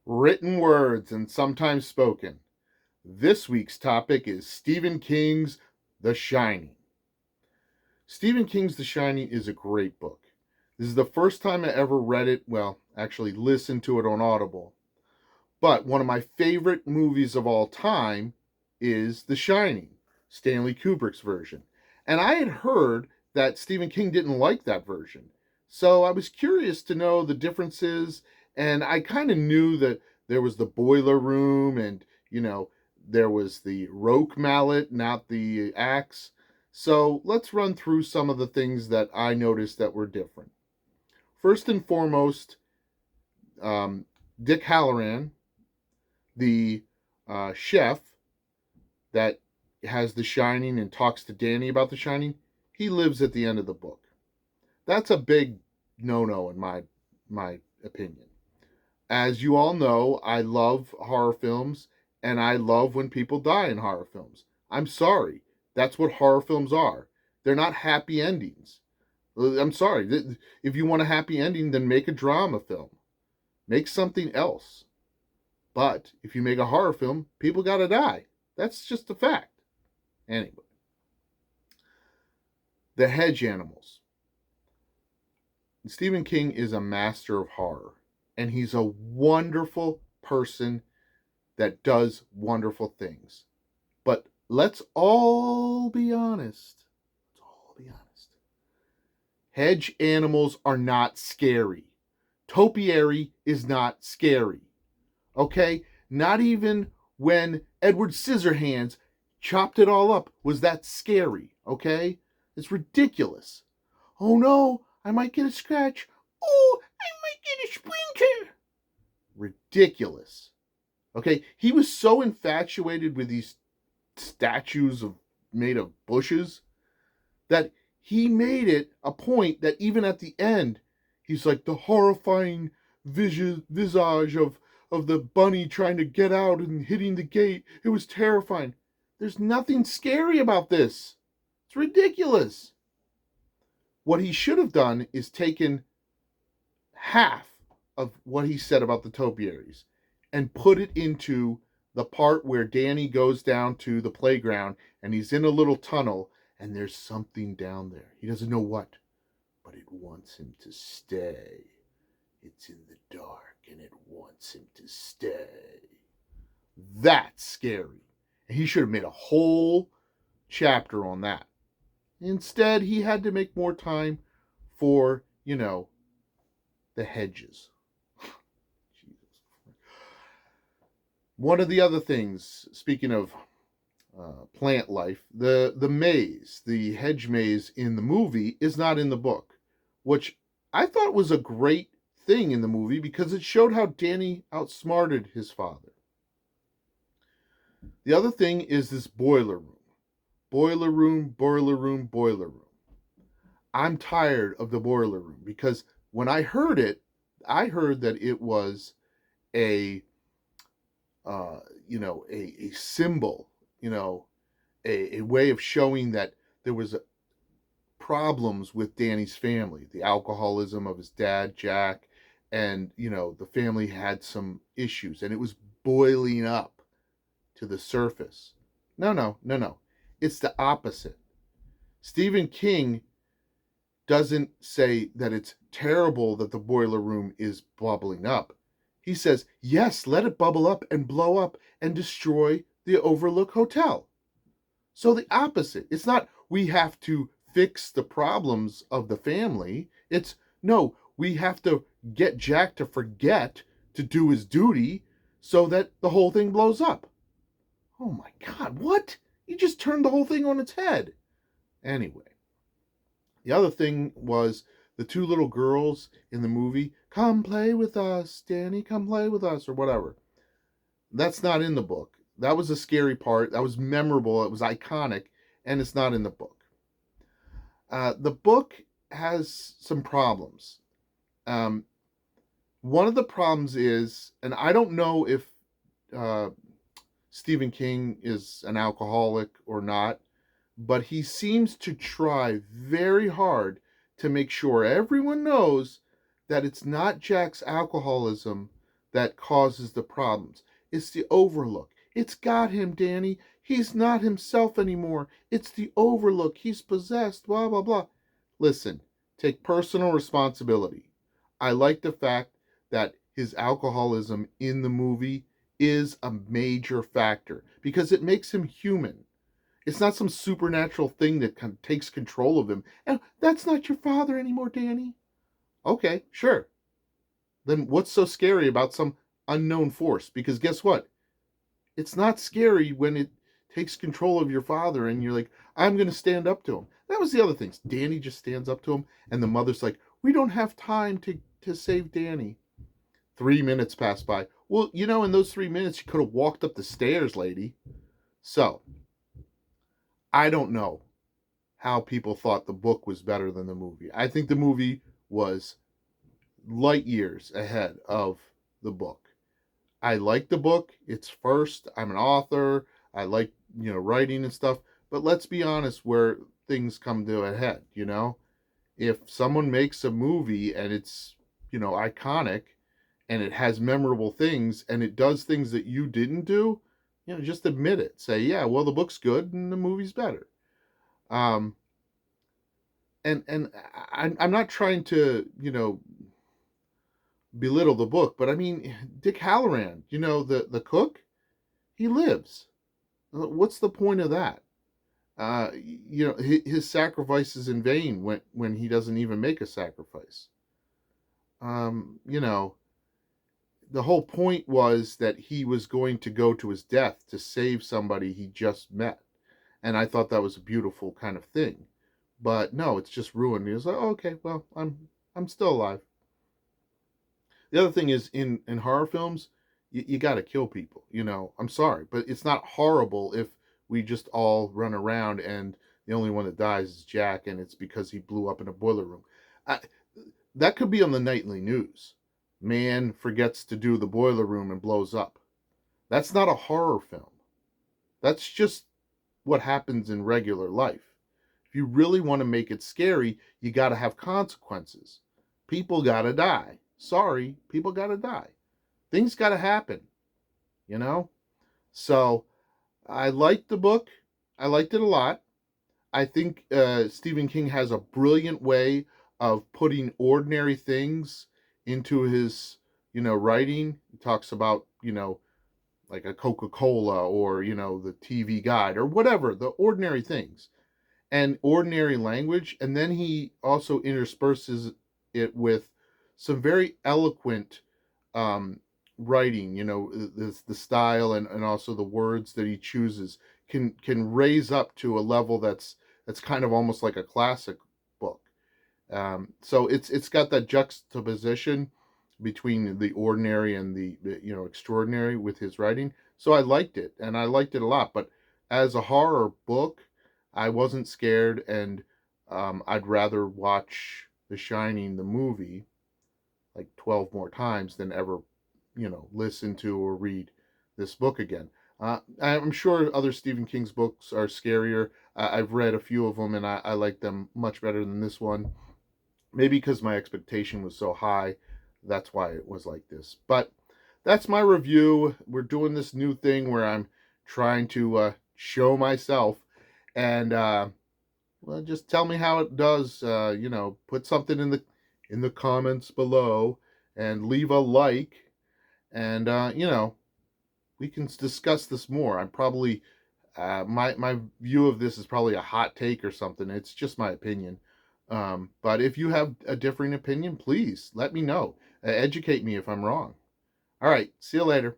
Written words and sometimes spoken. This week's topic is Stephen King's The Shining. Stephen King's The Shining is a great book. This is the first time I ever read it, well, actually listened to it on Audible. But one of my favorite movies of all time is The Shining, Stanley Kubrick's version. And I had heard that Stephen King didn't like that version. So I was curious to know the differences, and I kind of knew that there was the boiler room and, there was the roque mallet, not the axe. So let's run through some of the things that I noticed that were different. First and foremost, um, Dick Halloran, the chef that has The Shining and talks to Danny about The Shining, he lives at the end of the book. That's a big no-no in my opinion. As you all know, I love horror films and I love when people die in horror films. I'm sorry. That's what horror films are. They're not happy endings. I'm sorry. If you want a happy ending, then make a drama film. Make something else. But if you make a horror film, people got to die. That's just a fact. Anyway, the hedge animals. Stephen King is a master of horror, and he's a wonderful person that does wonderful things. But let's all be honest. Let's all be honest. Hedge animals are not scary. Topiary is not scary. Okay? Not even when Edward Scissorhands chopped it all up was that scary. Okay? It's ridiculous. Oh no, I might get a scratch. Oh, I might get a splinter. Ridiculous. Okay? He was so infatuated with these statues made of bushes that he made it a point that even at the end, he's like the horrifying visage of the bunny trying to get out and hitting the gate. It was terrifying. There's nothing scary about this. It's ridiculous. What he should have done is taken half of what he said about the topiaries and put it into the part where Danny goes down to the playground and he's in a little tunnel and there's something down there. He doesn't know what, but it wants him to stay. It's in the dark and it wants him to stay. That's scary. And he should have made a whole chapter on that. Instead, he had to make more time for, the hedges. One of the other things, speaking of plant life, the maze, the hedge maze in the movie is not in the book, which I thought was a great thing in the movie because it showed how Danny outsmarted his father. The other thing is this boiler room. Boiler room, boiler room, boiler room. I'm tired of the boiler room because when I heard it, I heard that it was a a symbol, a way of showing that there was problems with Danny's family, the alcoholism of his dad, Jack, and, the family had some issues and it was boiling up to the surface. No, no, no, no. It's the opposite. Stephen King doesn't say that it's terrible that the boiler room is bubbling up. He says, yes, let it bubble up and blow up and destroy the Overlook Hotel. So the opposite. It's not we have to fix the problems of the family. It's no, we have to get Jack to forget to do his duty so that the whole thing blows up. Oh my God, what? You just turned the whole thing on its head. Anyway, the other thing was the two little girls in the movie, come play with us, Danny, come play with us, or whatever. That's not in the book. That was a scary part. That was memorable. It was iconic, and it's not in the book. The book has some problems. Um, One of the problems is, and I don't know if uh, Stephen King is an alcoholic or not, but he seems to try very hard to make sure everyone knows that it's not Jack's alcoholism that causes the problems. It's the overlook. It's got him, Danny. He's not himself anymore. It's the overlook. He's possessed, blah, blah, blah. Listen, take personal responsibility. I like the fact that his alcoholism in the movie is a major factor because it makes him human. It's not some supernatural thing that takes control of him. And that's not your father anymore, Danny. Okay, sure. Then what's so scary about some unknown force? Because guess what? It's not scary when it takes control of your father and you're like, I'm going to stand up to him. That was the other thing. Danny just stands up to him, and the mother's like, we don't have time to save Danny. 3 minutes pass by. Well, in those 3 minutes, you could have walked up the stairs, lady. So, I don't know how people thought the book was better than the movie. I think the movie was light years ahead of the book. I like the book. It's first. I'm an author. I like, writing and stuff. But let's be honest where things come to a head, If someone makes a movie and it's, iconic and it has memorable things and it does things that you didn't do, just admit it. Say, yeah, well, the book's good and the movie's better. And I'm not trying to, belittle the book, but I mean, Dick Halloran, the cook, he lives. What's the point of that? His sacrifice is in vain when he doesn't even make a sacrifice. The whole point was that he was going to go to his death to save somebody he just met. And I thought that was a beautiful kind of thing. But no, it's just ruined. He was like, oh, okay, well, I'm still alive. The other thing is in horror films, you got to kill people. I'm sorry, but it's not horrible if we just all run around and the only one that dies is Jack, and it's because he blew up in a boiler room. That could be on the nightly news. Man forgets to do the boiler room and blows up. That's not a horror film. That's just what happens in regular life. If you really want to make it scary, you got to have consequences. People got to die. Sorry, people got to die. Things got to happen, So I liked the book. I liked it a lot. I think Stephen King has a brilliant way of putting ordinary things into his, writing. He talks about, like a Coca-Cola or, the TV guide or whatever, the ordinary things and ordinary language. And then he also intersperses it with some very eloquent writing, the style and also the words that he chooses can raise up to a level that's kind of almost like a classic book. So it's got that juxtaposition between the ordinary and the extraordinary with his writing. So I liked it, and I liked it a lot. But as a horror book, I wasn't scared, and I'd rather watch The Shining, the movie, like 12 more times than ever, listen to or read this book again. I'm sure other Stephen King's books are scarier. I've read a few of them, and I like them much better than this one. Maybe because my expectation was so high, that's why it was like this. But that's my review. We're doing this new thing where I'm trying to show myself, and well, just tell me how it does. Put something in the comments below and leave a like, and we can discuss this more. I'm probably my view of this is probably a hot take or something. It's just my opinion. But if you have a differing opinion, please let me know. Educate me if I'm wrong. All right, see you later.